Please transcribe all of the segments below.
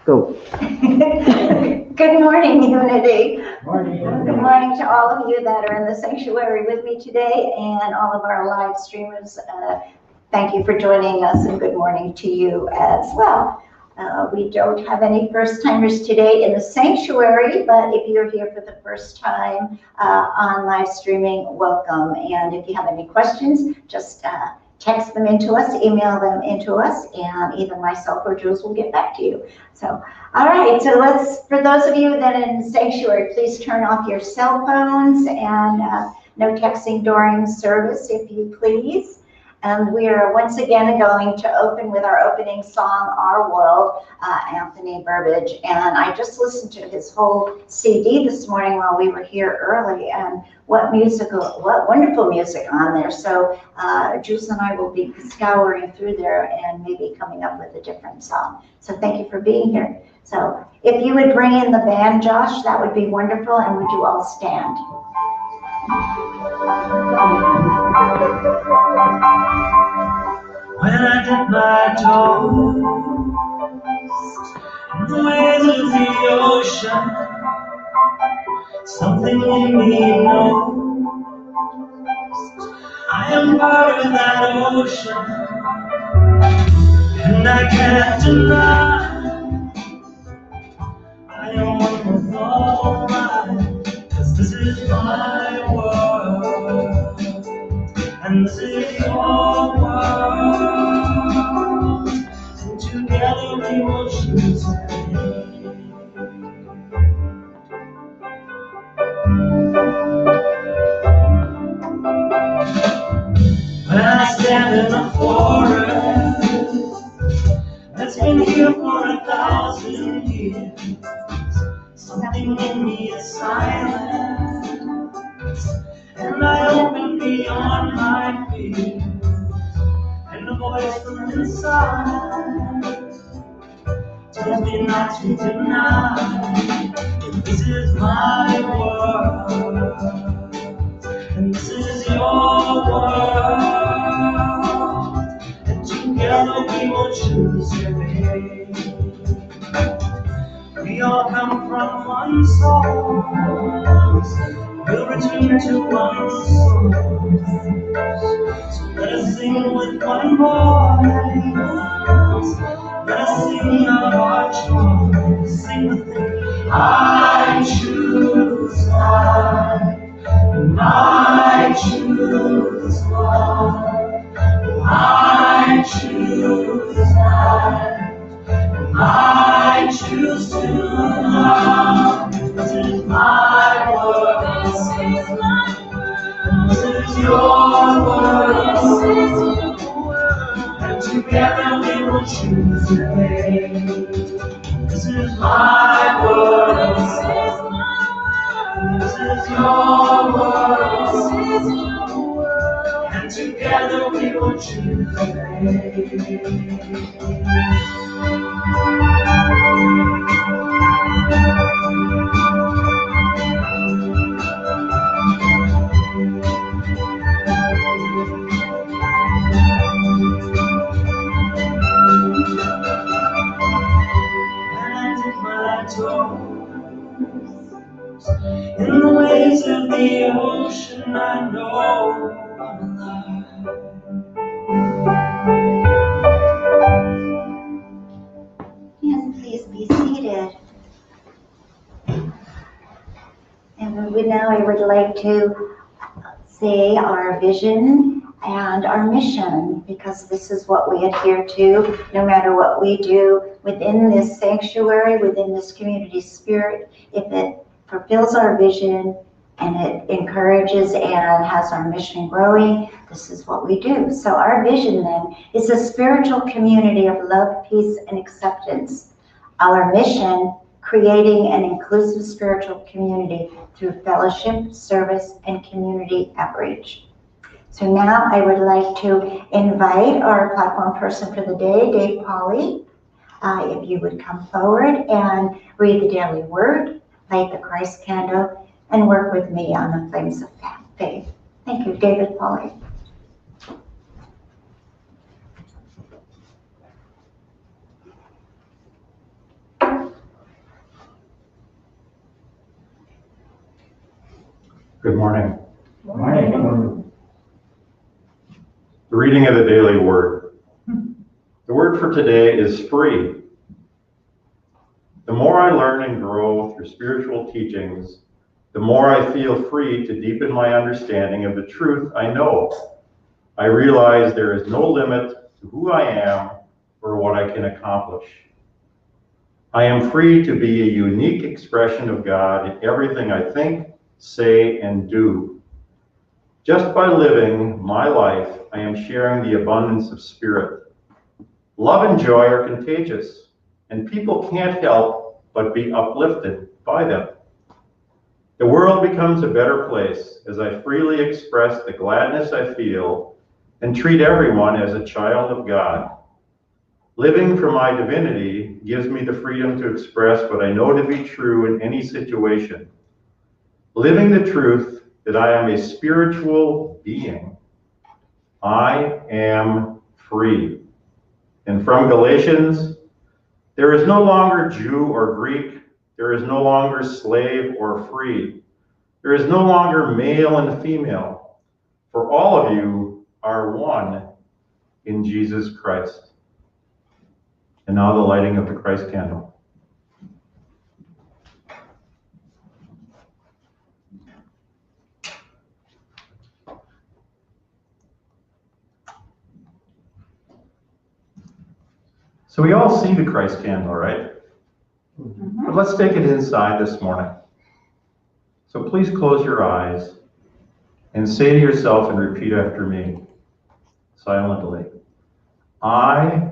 Go. Good morning, Unity. Morning. Good morning to all of you that are in the sanctuary with me today and all of our live streamers. Thank you for joining us, and good morning to you as well. We don't have any first timers today in the sanctuary, but if you're here for the first time on live streaming, welcome. And if you have any questions, just text them into us, email them into us, and either myself or Jules will get back to you. So, all right, so for those of you that are in the sanctuary, please turn off your cell phones and no texting during service, if you please. And we are once again going to open with our opening song, Our World, Anthony Burbidge. And I just listened to his whole CD this morning while we were here early, and what wonderful music on there. So Juice and I will be scouring through there and maybe coming up with a different song. So thank you for being here. So if you would bring in the band, Josh, that would be wonderful. And would you all stand? When I dip my toes in the waves of the ocean, something in me knows I am part of that ocean, and I can't deny I am one with all mine, 'cause this is my world, and this is your world. Together we will choose when I stand in the forest that's been here for 1,000 years, something in me is silent, and I open beyond my fear, and a voice from inside tells me not to deny that this is my world, and this is your world, and together we will choose to be. We all come from one source, we'll return to one source, so let us sing with one voice. Let us sing of our choice, sing with me. I choose life, and I choose love. I choose life, and I choose to love. This is my world, this is my world, and this is your world, this is your world, and together we will choose to be. This is my world, this is my world, this is your world, this is your world, and together we will choose to be. In the waves of the ocean, I know I'm alive. And please be seated. And now I would like to say our vision and our mission, because this is what we adhere to no matter what we do within this sanctuary, within this community spirit. If it fulfills our vision and it encourages and has our mission growing, this is what we do. So our vision then is a spiritual community of love, peace, and acceptance. Our mission, creating an inclusive spiritual community through fellowship, service, and community outreach. So now I would like to invite our platform person for the day, Dave Pauly. If you would come forward and read the daily word, light the Christ candle, and work with me on the flames of faith. Thank you, David Pauly. Good morning. Morning. The reading of the daily word. The word for today is free. The more I learn and grow through spiritual teachings, the more I feel free to deepen my understanding of the truth I know. I realize there is no limit to who I am or what I can accomplish. I am free to be a unique expression of God in everything I think, say, and do. Just by living my life, I am sharing the abundance of spirit. Love and joy are contagious, and people can't help but be uplifted by them. The world becomes a better place as I freely express the gladness I feel and treat everyone as a child of God. Living for my divinity gives me the freedom to express what I know to be true in any situation. Living the truth that I am a spiritual being, I am free. And from Galatians, there is no longer Jew or Greek, there is no longer slave or free, there is no longer male and female, for all of you are one in Jesus Christ. And now the lighting of the Christ candle. So we all see the Christ candle, right? But let's take it inside this morning. So please close your eyes and say to yourself and repeat after me, silently, I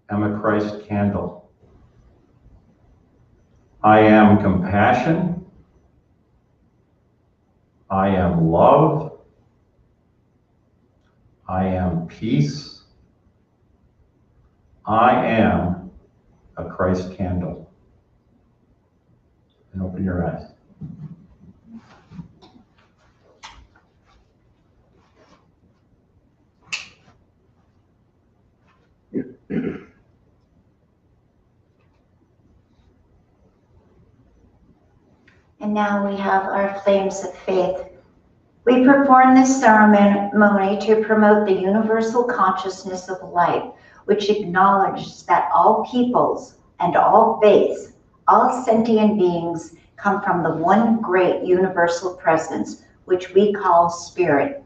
am a Christ candle. I am compassion. I am love. I am peace. I am a Christ candle. And open your eyes. And now we have our flames of faith. We perform this ceremony to promote the universal consciousness of life, which acknowledges that all peoples and all faiths, all sentient beings come from the one great universal presence, which we call spirit.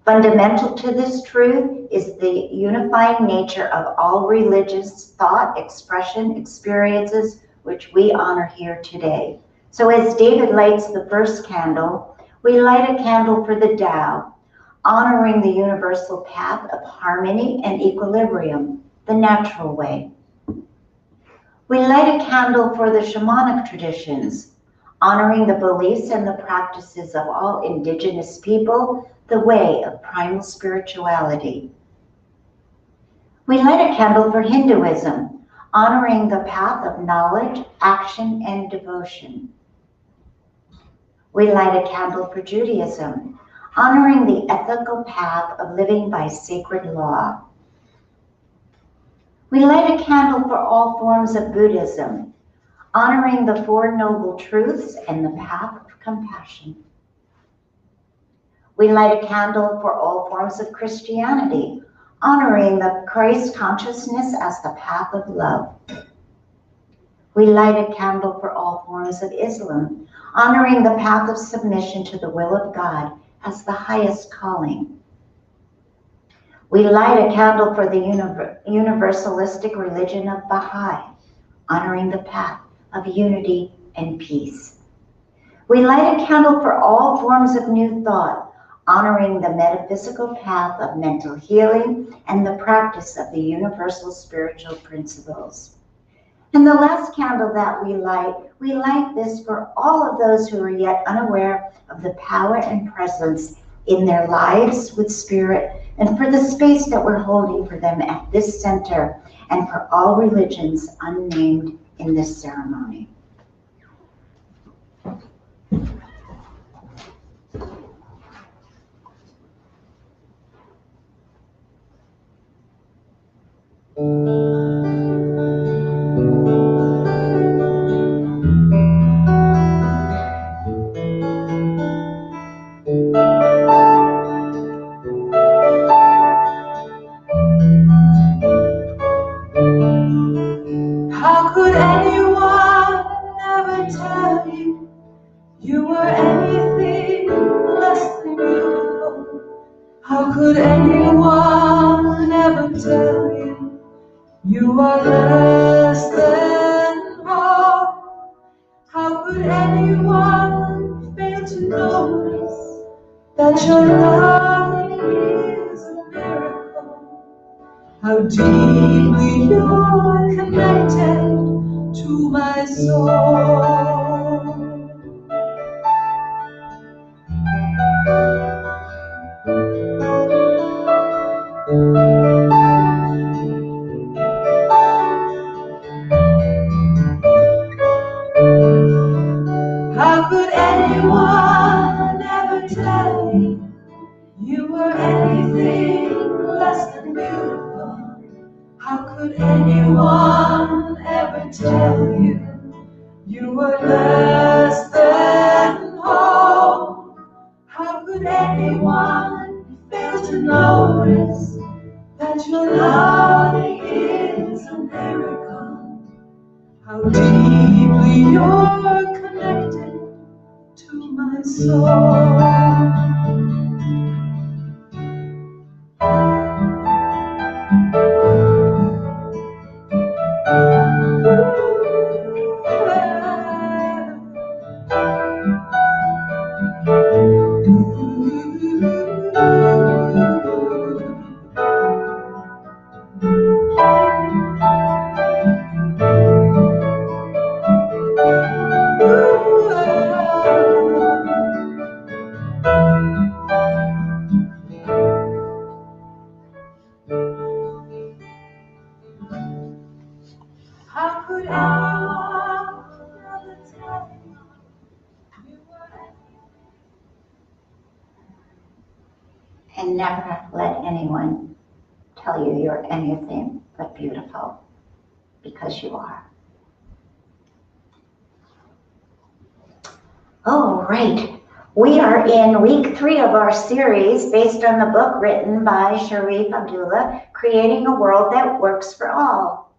Fundamental to this truth is the unifying nature of all religious thought, expression, experiences, which we honor here today. So as David lights the first candle, we light a candle for the Tao, honoring the universal path of harmony and equilibrium, the natural way. We light a candle for the shamanic traditions, honoring the beliefs and the practices of all indigenous people, the way of primal spirituality. We light a candle for Hinduism, honoring the path of knowledge, action, and devotion. We light a candle for Judaism, honoring the ethical path of living by sacred law. We light a candle for all forms of Buddhism, honoring the Four Noble Truths and the path of compassion. We light a candle for all forms of Christianity, honoring the Christ consciousness as the path of love. We light a candle for all forms of Islam, honoring the path of submission to the will of God as the highest calling. We light a candle for the universalistic religion of Baha'i, honoring the path of unity and peace. We light a candle for all forms of new thought, honoring the metaphysical path of mental healing and the practice of the universal spiritual principles. And the last candle that we light this for all of those who are yet unaware of the power and presence in their lives with spirit, and for the space that we're holding for them at this center, and for all religions unnamed in this ceremony. How could anyone ever tell you you were anything less than beautiful? How could anyone ever tell you you are less than wrong? How could anyone fail to notice that your love is a miracle? How deeply you're connected to my soul. How could anyone ever tell you you were anything less than beautiful? How could anyone ever tell you you were less than whole? How could anyone fail to notice that your love is a miracle? How deeply you're connected to my soul. How could anyone ever tell you you were? And never let anyone tell you you're anything but beautiful, because you are. Oh, right. We are in week 3 of our series based on the book written by Sharif Abdullah, Creating a World That Works for All.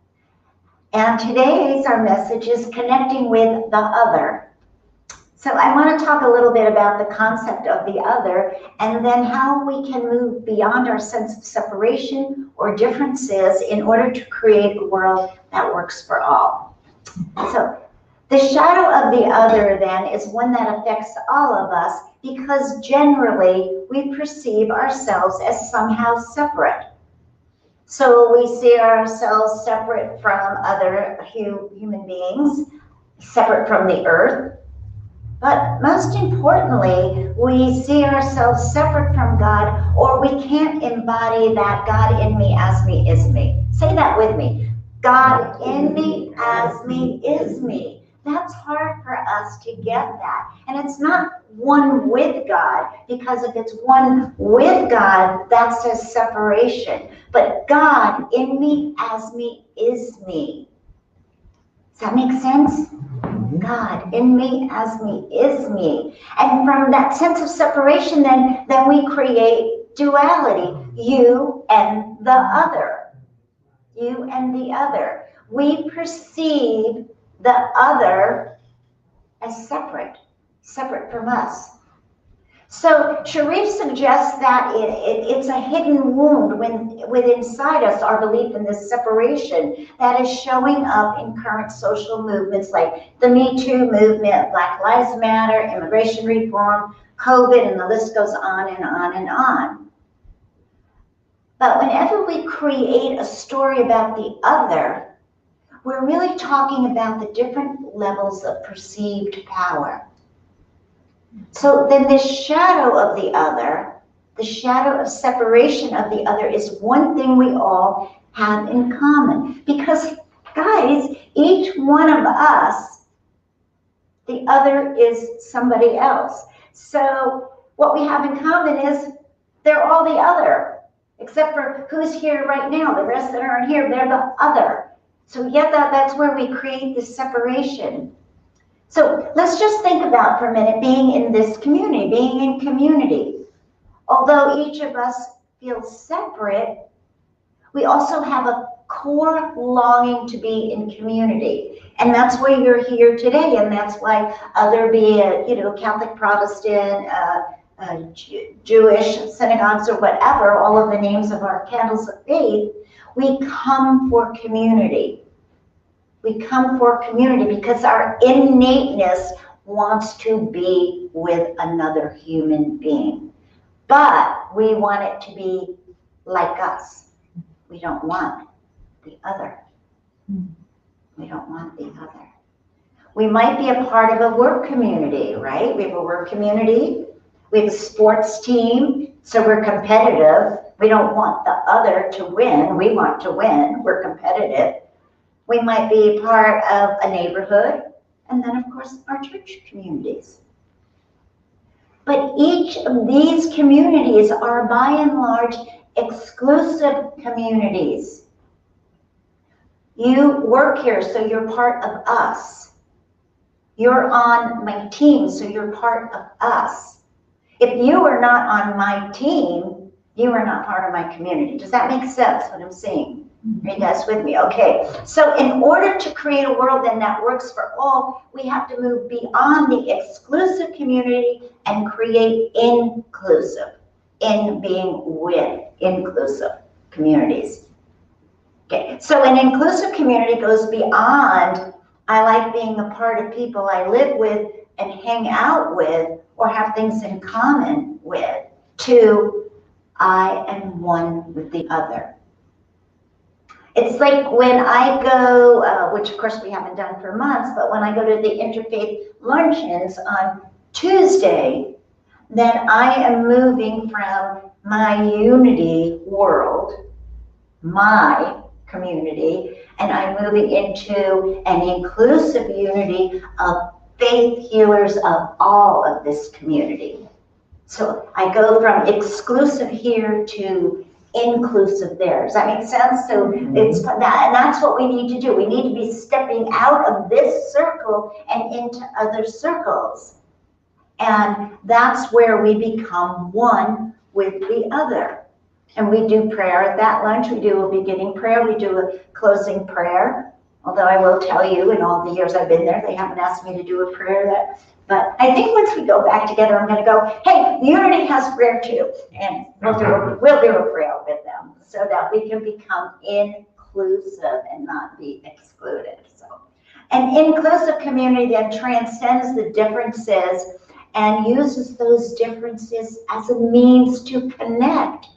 And today's our message is connecting with the other. So I want to talk a little bit about the concept of the other, and then how we can move beyond our sense of separation or differences in order to create a world that works for all. So the shadow of the other then is one that affects all of us, because generally we perceive ourselves as somehow separate. So we see ourselves separate from other human beings, separate from the earth. But most importantly, we see ourselves separate from God, or we can't embody that God in me, as me, is me. Say that with me. God in me, as me, is me. That's hard for us to get that. And it's not one with God, because if it's one with God, that says separation. But God in me, as me, is me. Does that make sense? God in me, as me, is me. And from that sense of separation, then we create duality. You and the other. You and the other. We perceive the other as separate from us. So Sharif suggests that it's a hidden wound within inside us, our belief in this separation that is showing up in current social movements like the Me Too movement, Black Lives Matter, immigration reform, COVID, and the list goes on and on and on. But whenever we create a story about the other, we're really talking about the different levels of perceived power. So then the shadow of the other, the shadow of separation of the other, is one thing we all have in common. Because, guys, each one of us, the other is somebody else. So what we have in common is they're all the other, except for who's here right now. The rest that aren't here, they're the other. So yet that's where we create this separation. So let's just think about for a minute being in this community, being in community. Although each of us feels separate, we also have a core longing to be in community. And that's why you're here today, and that's why there be a Catholic, Protestant, Jewish synagogues or whatever, all of the names of our candles of faith, we come for community. We come for community because our innateness wants to be with another human being. But we want it to be like us. We don't want the other. We don't want the other. We might be a part of a work community, right? We have a work community. We have a sports team, so we're competitive. We don't want the other to win. We want to win. We're competitive. We might be part of a neighborhood, and then, of course, our church communities. But each of these communities are, by and large, exclusive communities. You work here, so you're part of us. You're on my team, so you're part of us. If you are not on my team, you are not part of my community. Does that make sense, what I'm saying? Are you guys with me? Okay. So in order to create a world then that works for all, we have to move beyond the exclusive community and create inclusive, in being with inclusive communities. Okay. So an inclusive community goes beyond, I like being a part of people I live with and hang out with or have things in common with, to I am one with the other. It's like when I go, which of course we haven't done for months, but when I go to the interfaith luncheons on Tuesday, then I am moving from my unity world, my community, and I'm moving into an inclusive unity of faith healers of all of this community. So I go from exclusive here to inclusive there. Does that make sense? So it's that, and that's what we need to do. We need to be stepping out of this circle and into other circles. And that's where we become one with the other. And we do prayer at that lunch. We do a beginning prayer. We do a closing prayer. Although I will tell you, in all the years I've been there, they haven't asked me to do a prayer. But I think once we go back together, I'm going to go, hey, Unity has prayer too. And we'll do a prayer with them so that we can become inclusive and not be excluded. So, an inclusive community that transcends the differences and uses those differences as a means to connect.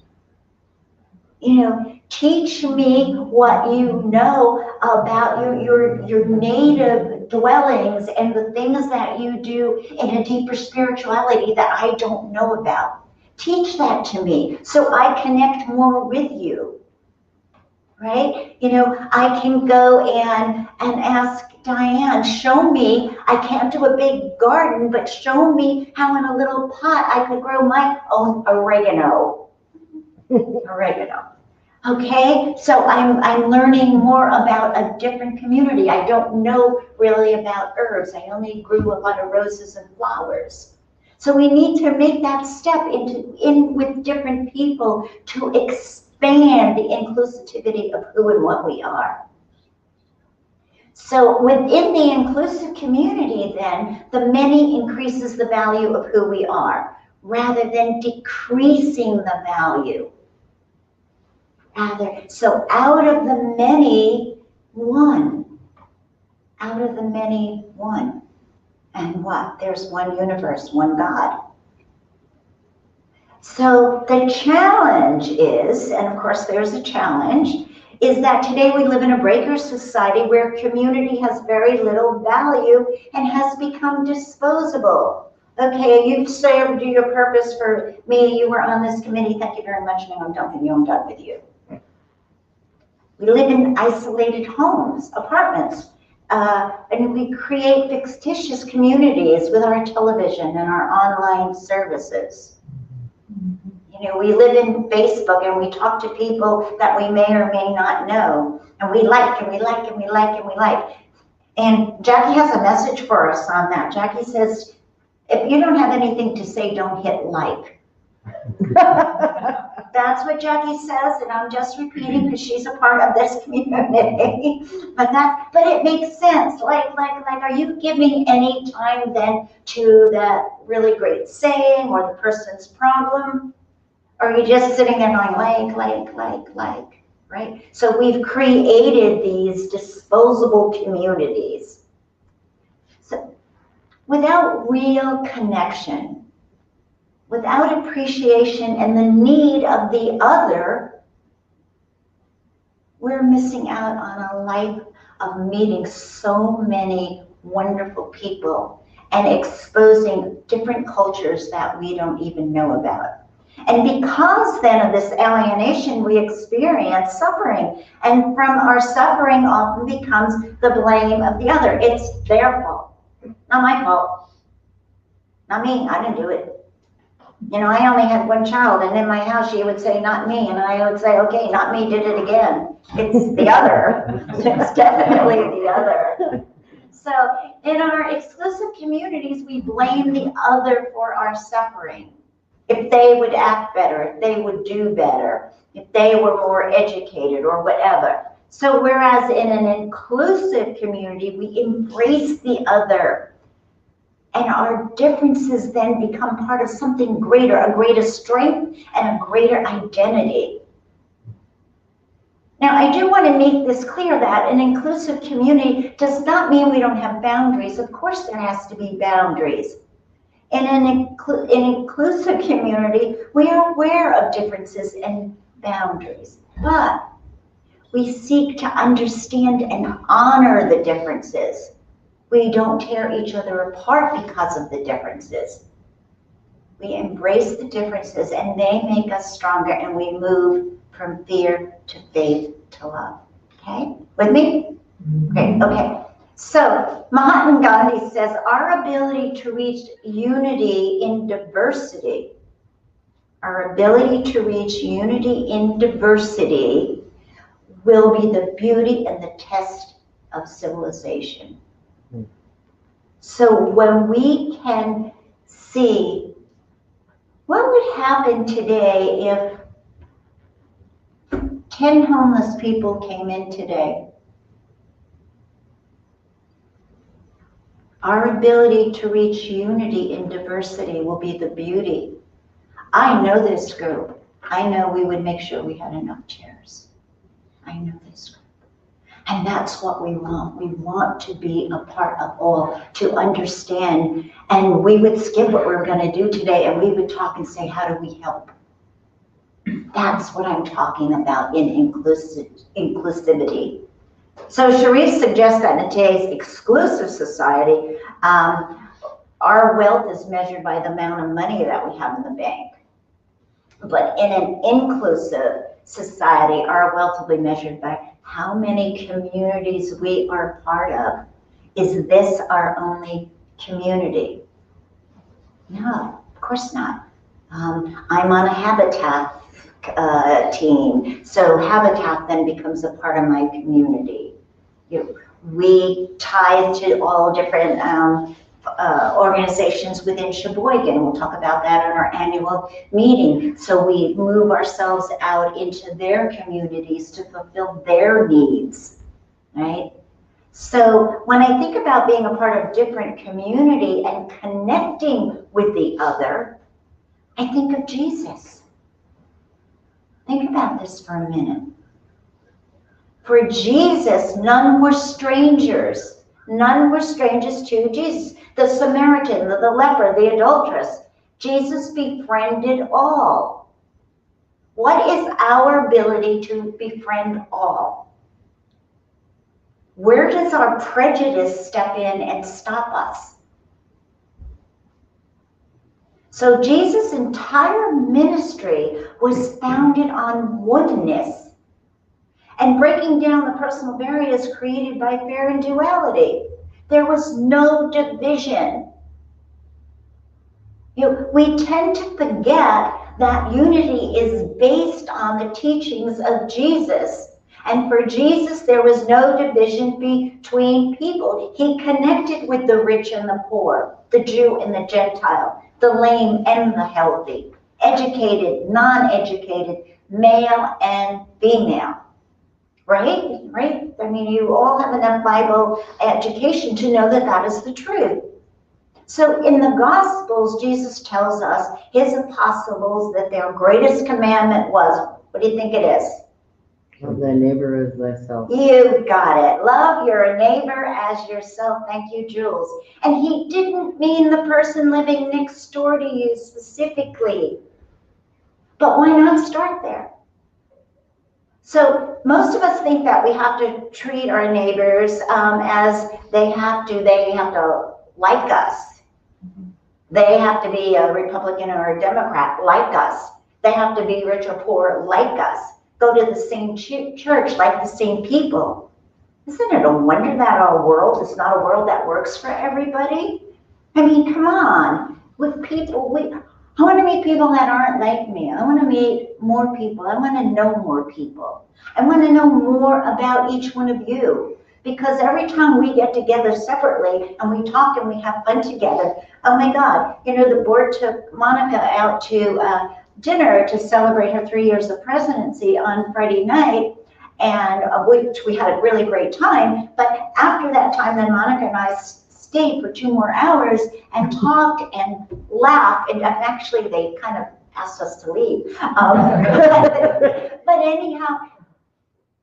Teach me what you know about your native dwellings and the things that you do in a deeper spirituality that I don't know about. Teach that to me so I connect more with you, right? I can go and ask Diane, show me, I can't do a big garden, but show me how in a little pot I could grow my own oregano. Okay, so I'm learning more about a different community. I don't know really about herbs. I only grew a lot of roses and flowers. So we need to make that step in with different people to expand the inclusivity of who and what we are. So within the inclusive community then, the many increases the value of who we are, rather than decreasing the value. So out of the many, one. Out of the many, one. And what? There's one universe, one God. So the challenge is, and of course there's a challenge, is that today we live in a breaker society where community has very little value and has become disposable. Okay, you've served your purpose for me, you were on this committee, thank you very much, now I'm done with you, I'm done with you. We live in isolated homes, apartments, and we create fictitious communities with our television and our online services. We live in Facebook and we talk to people that we may or may not know, and we like and we like and we like and we like. And Jackie has a message for us on that. Jackie says, if you don't have anything to say, don't hit like. That's what Jackie says, and I'm just repeating because she's a part of this community. But it makes sense. Like, are you giving any time then to that really great saying or the person's problem? Or are you just sitting there going like, right? So we've created these disposable communities. So without real connection, without appreciation and the need of the other, we're missing out on a life of meeting so many wonderful people and exposing different cultures that we don't even know about. And because then of this alienation, we experience suffering. And from our suffering often becomes the blame of the other. It's their fault, not my fault. Not me, I didn't do it. You know, I only had one child, and in my house she would say, not me, and I would say, okay, not me, did it again. It's the other. It's definitely the other. So in our exclusive communities, we blame the other for our suffering. If they would act better, if they would do better, if they were more educated or whatever. So whereas in an inclusive community, we embrace the other. And our differences then become part of something greater, a greater strength and a greater identity. Now, I do want to make this clear that an inclusive community does not mean we don't have boundaries. Of course, there has to be boundaries. In an inclusive community, we are aware of differences and boundaries, but we seek to understand and honor the differences. We don't tear each other apart because of the differences. We embrace the differences and they make us stronger, and we move from fear to faith to love. Okay, with me? Great, okay. So Mahatma Gandhi says our ability to reach unity in diversity, will be the beauty and the test of civilization. So when we can see what would happen today if 10 homeless people came in today, our ability to reach unity in diversity will be the beauty. I know this group. I know we would make sure we had enough chairs. I know this group. And that's what we want. We want to be a part of all, to understand. And we would skip what we're going to do today and we would talk and say, how do we help? That's what I'm talking about in inclusivity. So Sharif suggests that in today's exclusive society, our wealth is measured by the amount of money that we have in the bank. But in an inclusive society, our wealth will be measured by how many communities we are part of. Is this our only community? No, of course not. I'm on a Habitat team, so Habitat then becomes a part of my community. We tie to all different organizations within Sheboygan. We'll talk about that in our annual meeting. So we move ourselves out into their communities to fulfill their needs, right? So when I think about being a part of different community and connecting with the other, I think of Jesus. Think about this for a minute. For Jesus, none were strangers. None were strangers to Jesus. The Samaritan, the leper, the adulteress. Jesus befriended all. What is our ability to befriend all? Where does our prejudice step in and stop us? So Jesus' entire ministry was founded on oneness and breaking down the personal barriers created by fear and duality. There was no division. We tend to forget that unity is based on the teachings of Jesus. And for Jesus, there was no division between people. He connected with the rich and the poor, the Jew and the Gentile, the lame and the healthy. educated, non-educated, male and female. Right? Right? I mean, you all have enough Bible education to know that that is the truth. So in the Gospels, Jesus tells us, his apostles, that their greatest commandment was, what do you think it is? Love thy neighbor as thyself. You got it. Love your neighbor as yourself. Thank you, Jules. And he didn't mean the person living next door to you specifically. But why not start there? So most of us think that we have to treat our neighbors as they have to like us. They have to be a Republican or a Democrat like us. They have to be rich or poor like us. Go to the same church like the same people. Isn't it a wonder that our world is not a world that works for everybody? I mean, come on. With people, I want to meet people that aren't like me. I want to meet more people. I want to know more people. I want to know more about each one of you. Because every time we get together separately and we talk and we have fun together, oh my God, you know, the board took Monica out to dinner to celebrate her 3 years of presidency on Friday night, and which we had a really great time. But after that time, then Monica and I stayed for 2 more hours and talked and laughed, and actually they kind of asked us to leave. But anyhow,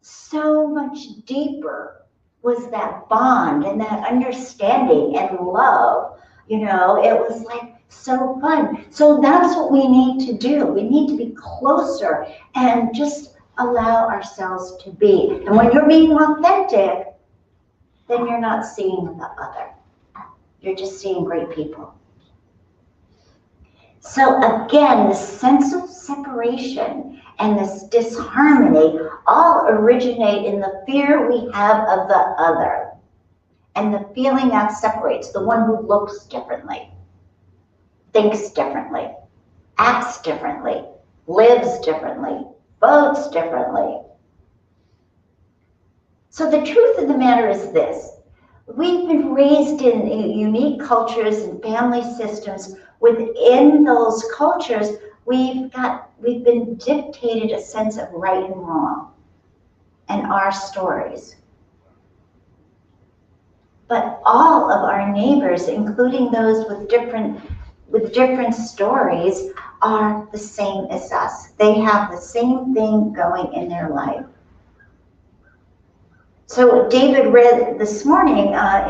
so much deeper was that bond and that understanding and love. You know, it was like so fun. So that's what we need to do. We need to be closer and just allow ourselves to be. And when you're being authentic, then you're not seeing the other. You're just seeing great people. So again, this sense of separation and this disharmony all originate in the fear we have of the other and the feeling that separates the one who looks differently, thinks differently, acts differently, lives differently, votes differently. So the truth of the matter is this. We've been raised in unique cultures and family systems. Within those cultures, we've been dictated a sense of right and wrong and our stories. But all of our neighbors, including those with different stories, are the same as us. They have the same thing going in their life. So David read this morning at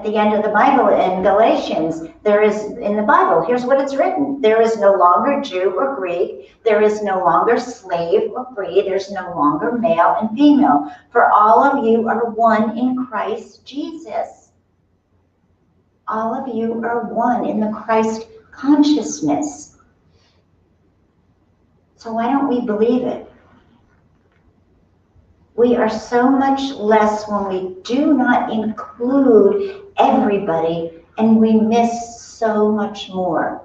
the end of the Bible in Galatians, there is, in the Bible, here's what it's written. There is no longer Jew or Greek. There is no longer slave or free. There's no longer male and female. For all of you are one in Christ Jesus. All of you are one in the Christ consciousness. So why don't we believe it? We are so much less when we do not include everybody, and we miss so much more.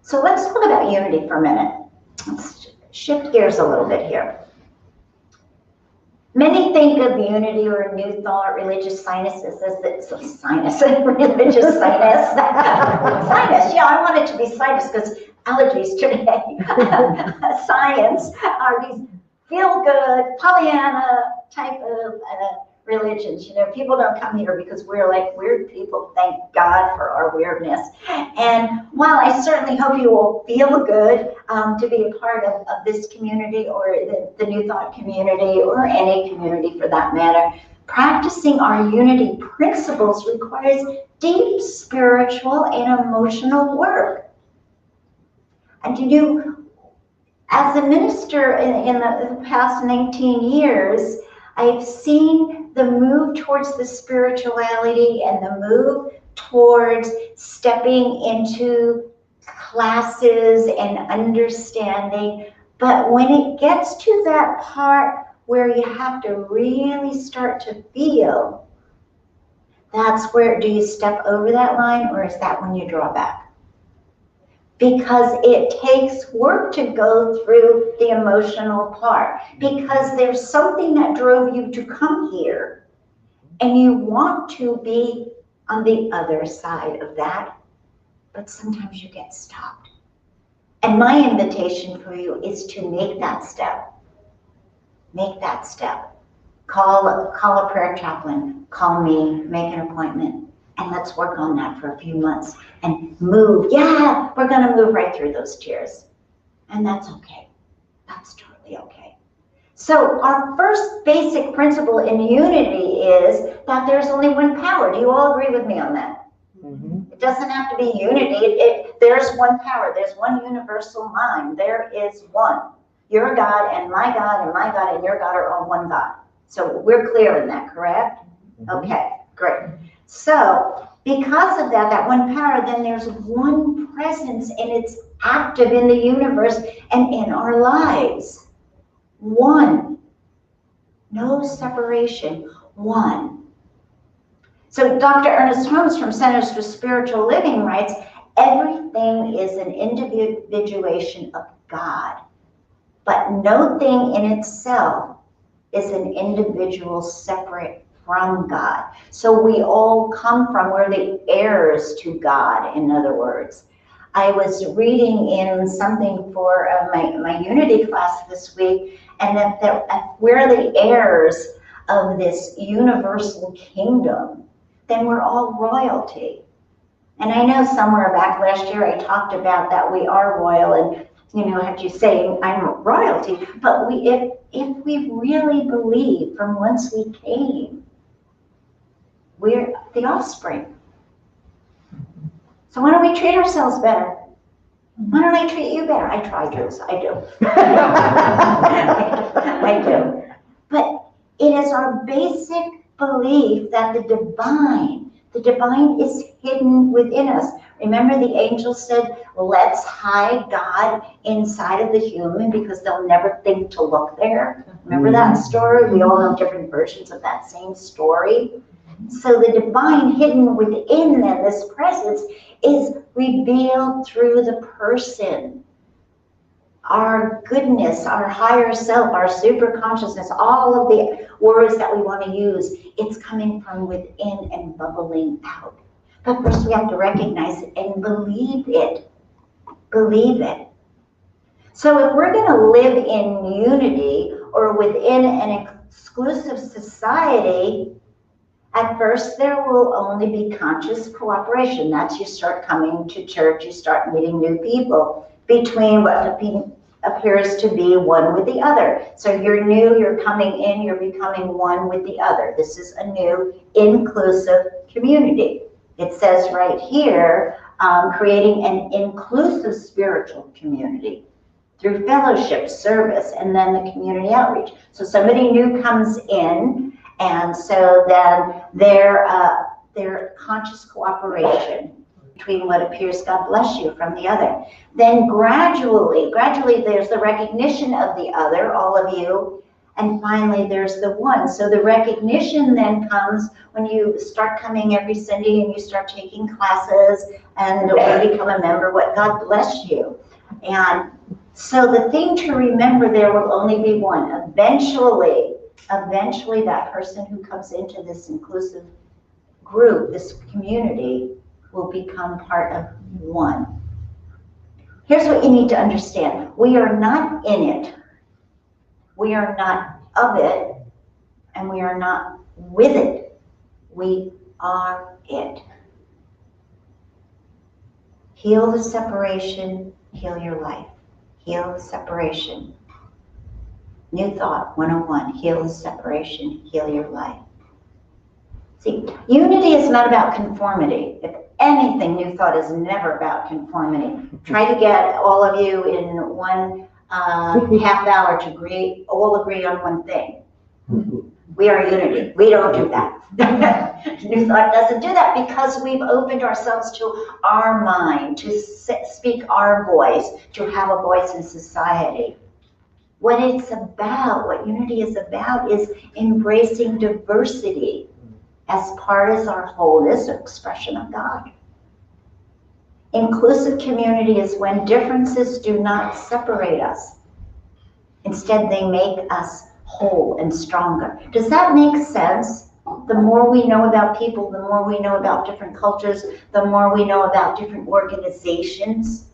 So let's talk about unity for a minute. Let's shift gears a little bit here. Many think of unity or New Thought religious sinuses as religious sinus. Sinus, yeah, I want it to be sinus because allergies today. Science are these feel-good, Pollyanna type of religions. You know, people don't come here because we're like weird people. Thank God for our weirdness. And while I certainly hope you will feel good to be a part of this community or the New Thought community or any community for that matter, practicing our unity principles requires deep spiritual and emotional work. And as a minister in the past 19 years, I've seen the move towards the spirituality and the move towards stepping into classes and understanding. But when it gets to that part where you have to really start to feel, that's where, do you step over that line, or is that when you draw back? Because it takes work to go through the emotional part, because there's something that drove you to come here and you want to be on the other side of that. but sometimes you get stopped. And my invitation for you is to make that step. Make that step. Call a prayer chaplain, call me, make an appointment, and let's work on that for a few months and move. Yeah, we're gonna move right through those tears. And that's okay. That's totally okay. So our first basic principle in unity is that there's only one power. Do you all agree with me on that? Mm-hmm. It doesn't have to be unity. There's one power. There's one universal mind. There is one. Your God and my God and your God are all one God. So we're clear in that, correct? Mm-hmm. Okay, great. So because of that one power, then there's one presence, and it's active in the universe and in our lives. One. No separation. One. So Dr. Ernest Holmes from Centers for Spiritual Living writes, everything is an individuation of God, but no thing in itself is an individual separate from God. So we all come from, we're the heirs to God, in other words. I was reading in something for my Unity class this week, and that we're the heirs of this universal kingdom, then we're all royalty. And I know somewhere back last year I talked about that we are royal, and had you saying I'm royalty, but if we really believe from whence we came, we're the offspring. So why don't we treat ourselves better? Why don't I treat you better? I try to, so I do. I do. But it is our basic belief that the divine is hidden within us. Remember the angel said, let's hide God inside of the human because they'll never think to look there. Remember that story? We all know different versions of that same story. So the divine hidden within them, this presence, is revealed through the person. Our goodness, our higher self, our super consciousness, all of the words that we want to use, it's coming from within and bubbling out. But first we have to recognize it and believe it. Believe it. So if we're going to live in unity or within an exclusive society, at first there will only be conscious cooperation. That's you start coming to church, you start meeting new people between what appears to be one with the other. So you're new, you're coming in, you're becoming one with the other. This is a new inclusive community. It says right here, creating an inclusive spiritual community through fellowship, service, and then the community outreach. So somebody new comes in, and so then their conscious cooperation between what appears, God bless you, from the other. Then gradually there's the recognition of the other, all of you, and finally there's the one. So the recognition then comes when you start coming every Sunday and you start taking classes and you become a member, what God bless you. And so the thing to remember, there will only be one. Eventually that person who comes into this inclusive group, this community, will become part of one. Here's what you need to understand. We are not in it. We are not of it. And we are not with it. We are it. Heal the separation, heal your life. Heal the separation. New Thought 101, heal the separation, heal your life. See, unity is not about conformity. If anything, New Thought is never about conformity. Try to get all of you in one half hour to all agree on one thing. We are unity. We don't do that. New Thought doesn't do that because we've opened ourselves to our mind, to speak our voice, to have a voice in society. What it's about, what unity is about, is embracing diversity as part of our wholeness, expression of God. Inclusive community is when differences do not separate us. Instead, they make us whole and stronger. Does that make sense? the more we know about people, the more we know about different cultures, the more we know about different organizations,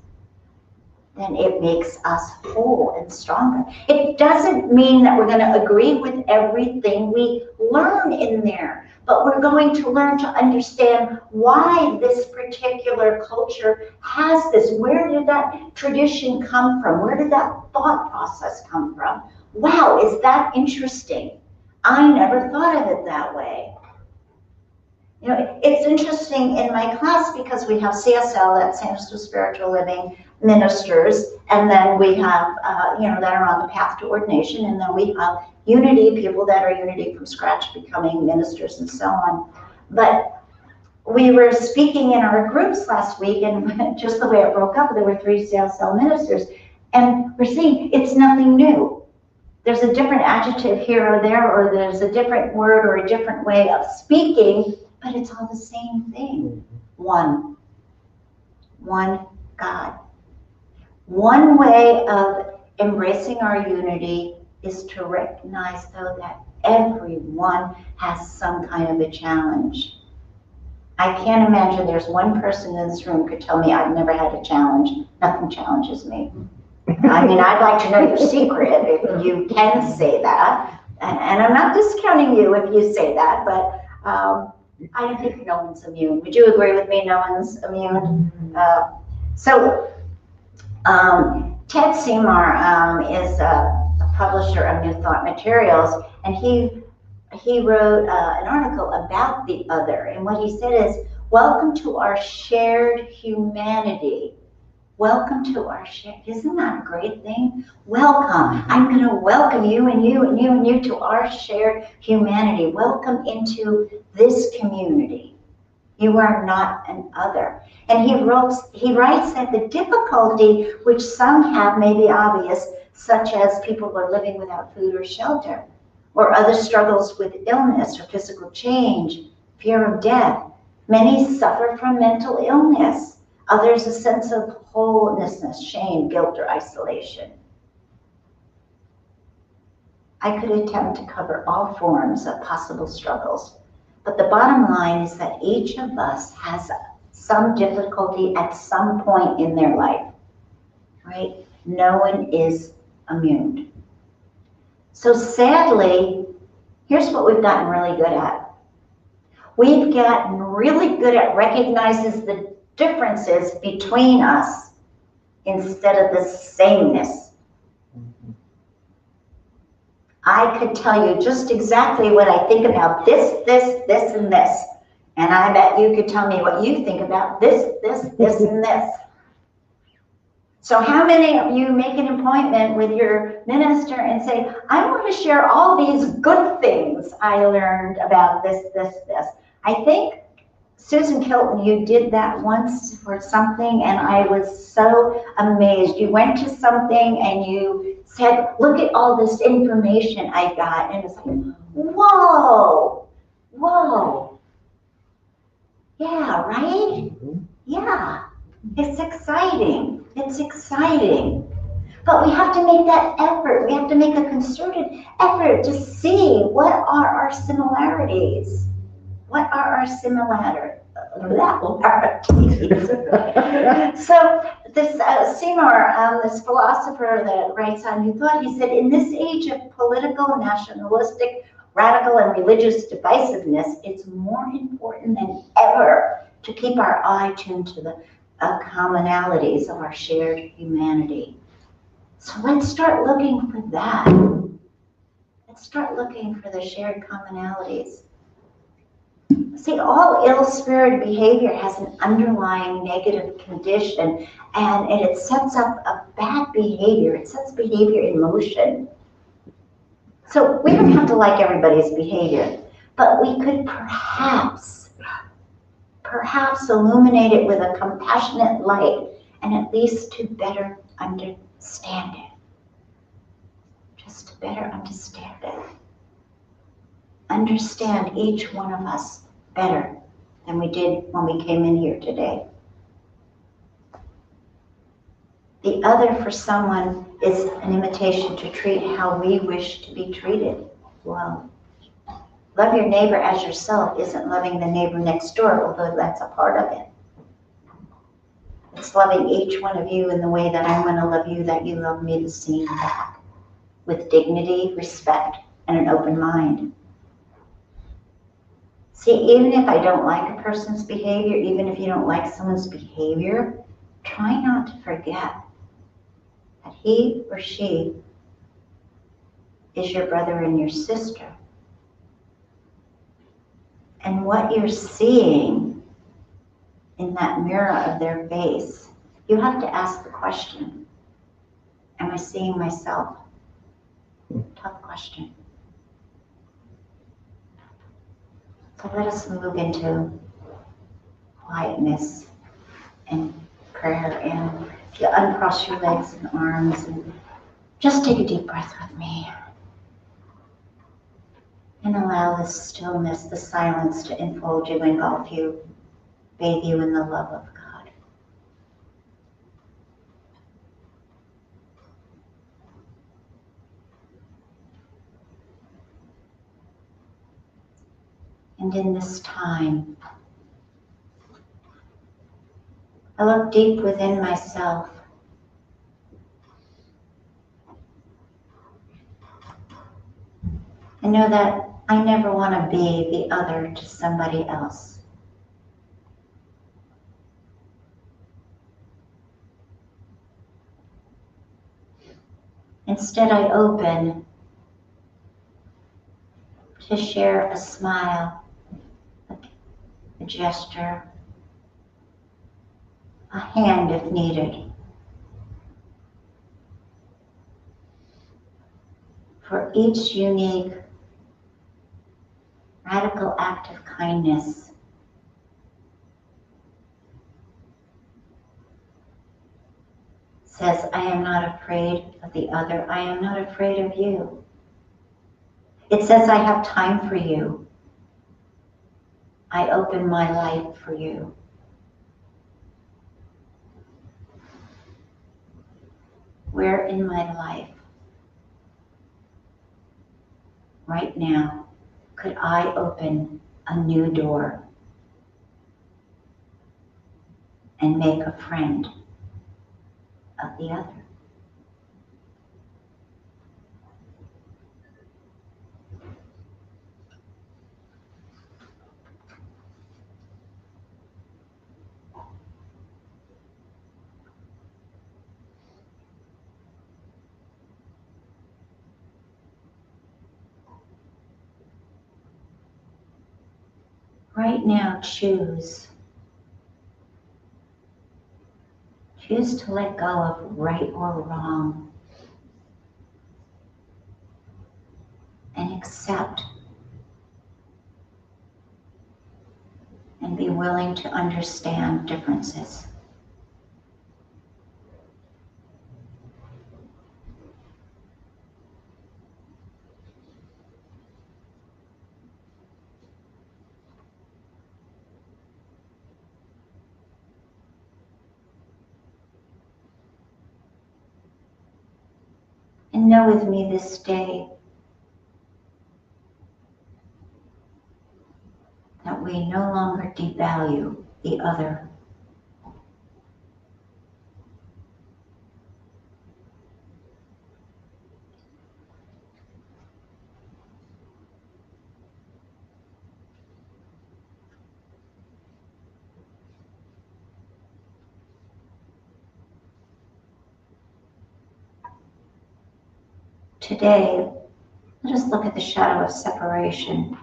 then it makes us whole and stronger. It doesn't mean that we're going to agree with everything we learn in there, but we're going to learn to understand why this particular culture has this. Where did that tradition come from? Where did that thought process come from? Wow, is that interesting? I never thought of it that way. You know, it's interesting in my class because we have CSL, that's Centers for Spiritual Living ministers, and then we have, that are on the path to ordination, and then we have unity, people that are unity from scratch, becoming ministers and so on. But we were speaking in our groups last week, and just the way it broke up, there were 3 CSL ministers, and we're saying it's nothing new. There's a different adjective here or there, or there's a different word or a different way of speaking, but it's all the same thing. One God. One way of embracing our unity is to recognize, though, that everyone has some kind of a challenge. I can't imagine there's one person in this room could tell me I've never had a challenge. Nothing challenges me. I mean, I'd like to know your secret if you can say that. And I'm not discounting you if you say that, but I don't think no one's immune. Would you agree with me? No one's immune. Ted Seymour is a publisher of New Thought Materials, and he wrote an article about the other. And what he said is, welcome to our shared humanity. Welcome to our shared, isn't that a great thing? Welcome. I'm going to welcome you and you and you and you to our shared humanity. Welcome into this community. You are not an other. And he writes that the difficulty which some have may be obvious, such as people who are living without food or shelter, or other struggles with illness or physical change, fear of death. Many suffer from mental illness. Others a sense of wholenessness, shame, guilt, or isolation. I could attempt to cover all forms of possible struggles, but the bottom line is that each of us has some difficulty at some point in their life, right? No one is immune. So sadly, here's what we've gotten really good at. We've gotten really good at recognizing the differences between us instead of the sameness. I could tell you just exactly what I think about this, and this. And I bet you could tell me what you think about this, and this. So how many of you make an appointment with your minister and say, I want to share all these good things I learned about this. I think, Susan Kilton, you did that once for something, and I was so amazed. You went to something and you said, look at all this information I got. And it's like, whoa. Yeah, right? Yeah, it's exciting. But we have to make that effort. We have to make a concerted effort to see what are our similarities. What are our similarities? So this Seymour, this philosopher that writes on New Thought, he said, in this age of political, nationalistic, radical, and religious divisiveness, it's more important than ever to keep our eye tuned to the commonalities of our shared humanity. So let's start looking for that. Let's start looking for the shared commonalities. See, all ill-spirited behavior has an underlying negative condition, and it sets up a bad behavior. It sets behavior in motion. So we don't have to like everybody's behavior, but we could perhaps illuminate it with a compassionate light, and at least to better understand it. Just to better understand it. Understand each one of us better than we did when we came in here today. The other for someone is an invitation to treat how we wish to be treated well. Love your neighbor as yourself isn't loving the neighbor next door, although that's a part of it. It's loving each one of you in the way that I'm going to love you, that you love me the same back, with dignity, respect, and an open mind. See, even if I don't like a person's behavior, even if you don't like someone's behavior, try not to forget that he or she is your brother and your sister. And what you're seeing in that mirror of their face, you have to ask the question, am I seeing myself? Tough question. So let us move into quietness and prayer, and you uncross your legs and arms and just take a deep breath with me. And allow the stillness, the silence to enfold you, engulf you, bathe you in the love of God. And in this time, I look deep within myself. I know that I never want to be the other to somebody else. Instead, I open to share a smile, a gesture, a hand if needed, for each unique radical act of kindness says, I am not afraid of the other. I am not afraid of you. It says, I have time for you. I open my life for you. Where in my life, right now, could I open a new door and make a friend of the other? Right now, choose. Choose to let go of right or wrong and accept and be willing to understand differences. And know with me this day that we no longer devalue the other. Today, let us look at the shadow of separation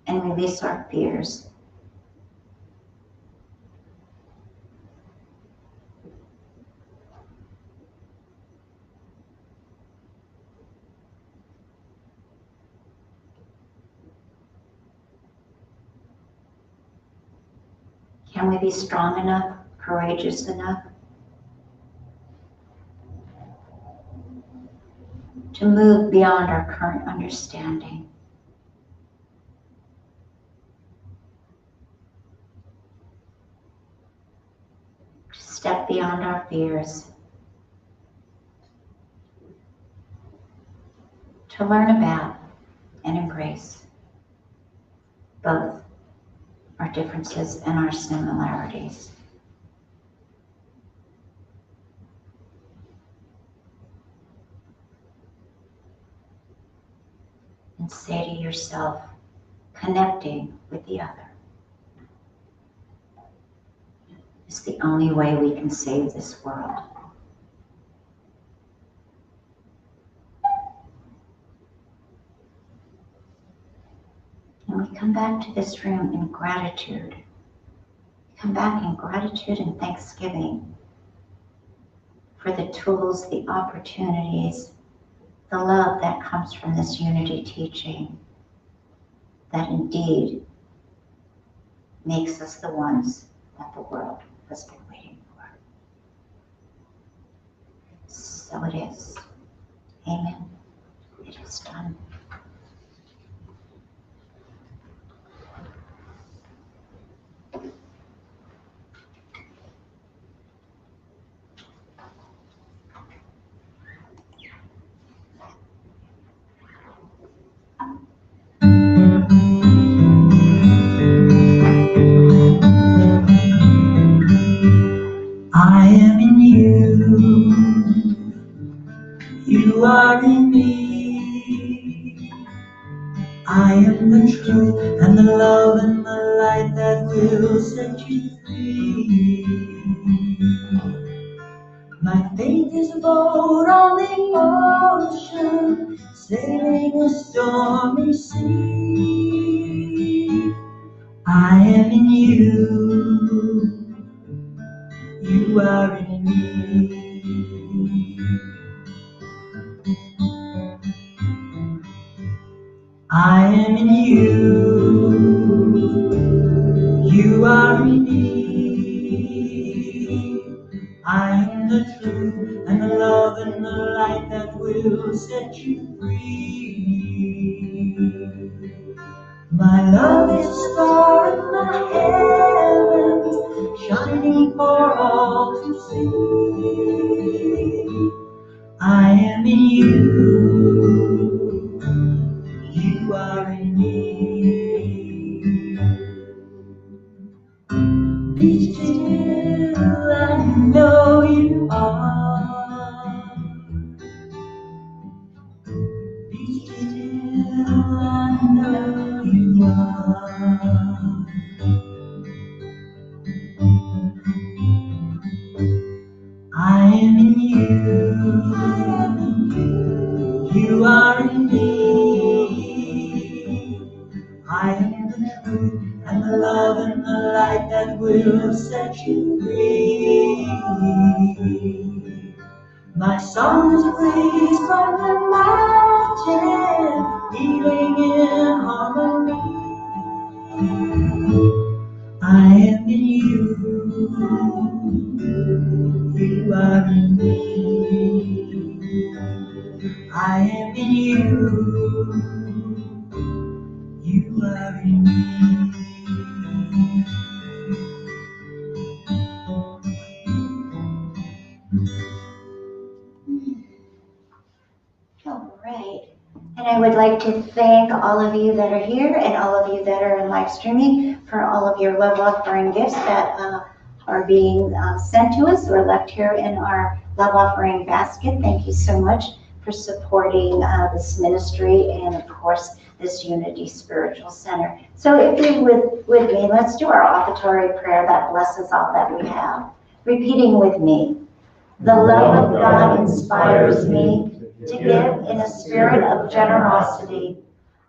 and release our fears. Can we be strong enough, courageous enough to move beyond our current understanding? To step beyond our fears, to learn about and embrace both our differences and our similarities. And say to yourself, connecting with the other is the only way we can save this world. And we come back to this room in gratitude. We come back in gratitude and thanksgiving for the tools, the opportunities, the love that comes from this unity teaching that indeed makes us the ones that the world has been waiting for. So it is. Amen. It is done. I am in you, you are in me. I am the truth and the love and the light that will set you free. My faith is a boat on the ocean, sailing a stormy sea. I am in you, you are in me. I am in you, you are in me. I am the truth and the love and the light that will set you free. My love is a star in the heavens, shining for all to see. I am in you, you are in me. Be still and know you are. Be still and know you are. I am in you, you are in me. I am the truth and the love and the light that will set you free. My song is a breeze from the mountain, healing in harmony. I am in you, you are in me. I am in you, you are in me. All right. And I would like to thank all of you that are here and all of you that are in live streaming for all of your love offering gifts that are being sent to us or left here in our love offering basket. Thank you so much for supporting this ministry and, of course, this Unity Spiritual Center. So if you would with me, let's do our offertory prayer that blesses all that we have. Repeating with me. The love of God inspires me to give in a spirit of generosity.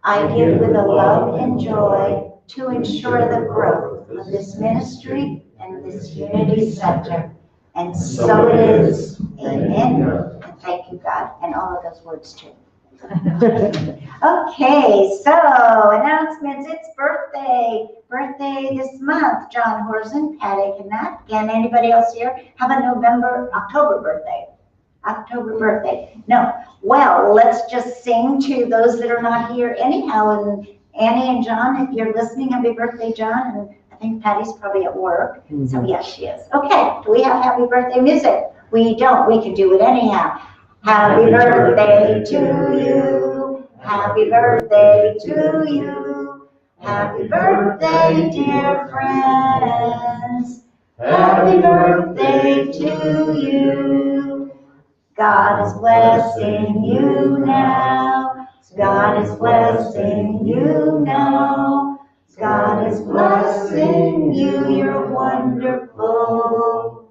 I give with a love and joy to ensure the growth of this ministry and this Unity Center. And so it is. Amen. And thank you, God. And all of those words too. Okay, so announcements. It's birthday this month. John Horsen, Patty Knott. Again, anybody else here have a October birthday? No. Well, let's just sing to those that are not here anyhow. And Annie and John, if you're listening, happy birthday, John. And I think Patty's probably at work. Mm-hmm. So yes, she is. Okay, do we have happy birthday music? We don't. We can do it anyhow. Happy birthday to you. Happy birthday to you. Happy birthday, dear friends. Happy birthday to you. God is blessing you now. God is blessing you now. God is blessing you. You're wonderful.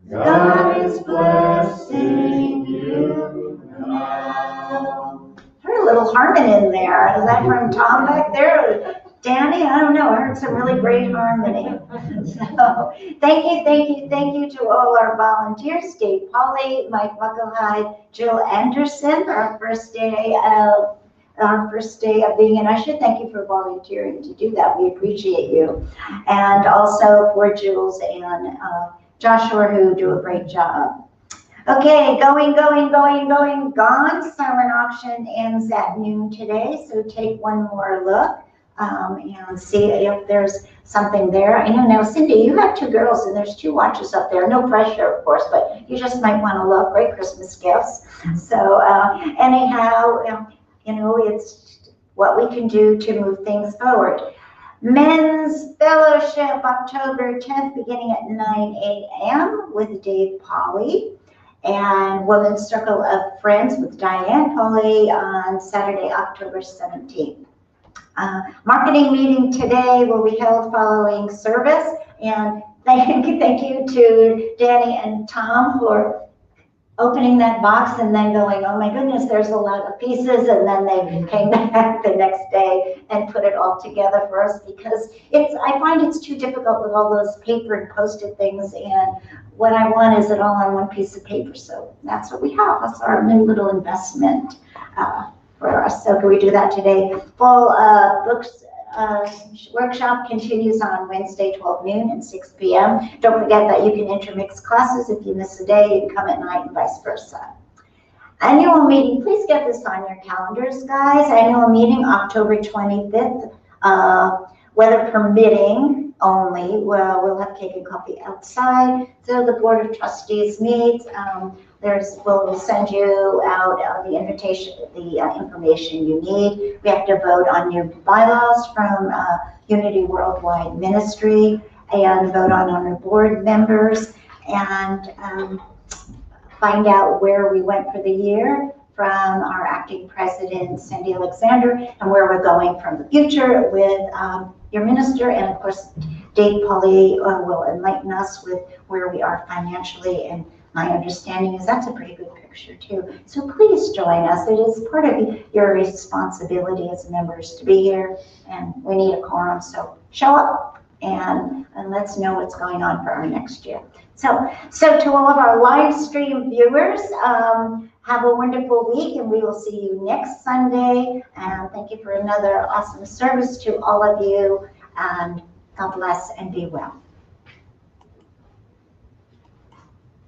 God is blessing you now. Heard a little harmony in there. Is that from Tom back there? Danny? I don't know. I heard some really great harmony. So thank you to all our volunteers, Dave Polly, Mike Buckelhide, Jill Anderson, our first day of being in usher. Thank you for volunteering to do that. We appreciate you. And also for Jules and Joshua, who do a great job. Okay, going. Gone. Silent auction ends at noon today, so take one more look and see if there's something there. I know now, Cindy, you have two girls and there's two watches up there. No pressure, of course, but you just might want to look. Great Christmas gifts. So anyhow, it's what we can do to move things forward. Men's Fellowship, October 10th, beginning at 9 a.m. with Dave Polly. And Women's Circle of Friends with Diane Polly on Saturday, October 17th. Marketing meeting today will be held following service. And thank you to Danny and Tom for opening that box and then going, oh my goodness, there's a lot of pieces. And then they came back the next day and put it all together for us, because I find it's too difficult with all those paper and Post-it things. And what I want is it all on one piece of paper. So that's what we have. That's our new little investment for us. So can we do that today? Full books workshop continues on Wednesday, 12 noon and 6 p.m. Don't forget that you can intermix classes. If you miss a day, you can come at night and vice versa. Annual meeting, please get this on your calendars, guys. Annual meeting, October 25th, weather permitting only. We'll have cake and coffee outside. So the Board of Trustees meets. We'll send you out the invitation, the information you need. We have to vote on your bylaws from Unity Worldwide Ministry and vote on our board members and find out where we went for the year from our acting president, Cindy Alexander, and where we're going from the future with your minister. And of course, Dave Polly will enlighten us with where we are financially, and my understanding is that's a pretty good picture too. So please join us. It is part of your responsibility as members to be here, and we need a quorum, so show up and let's know what's going on for our next year. So to all of our live stream viewers, have a wonderful week, and we will see you next Sunday. And thank you for another awesome service to all of you, and God bless and be well.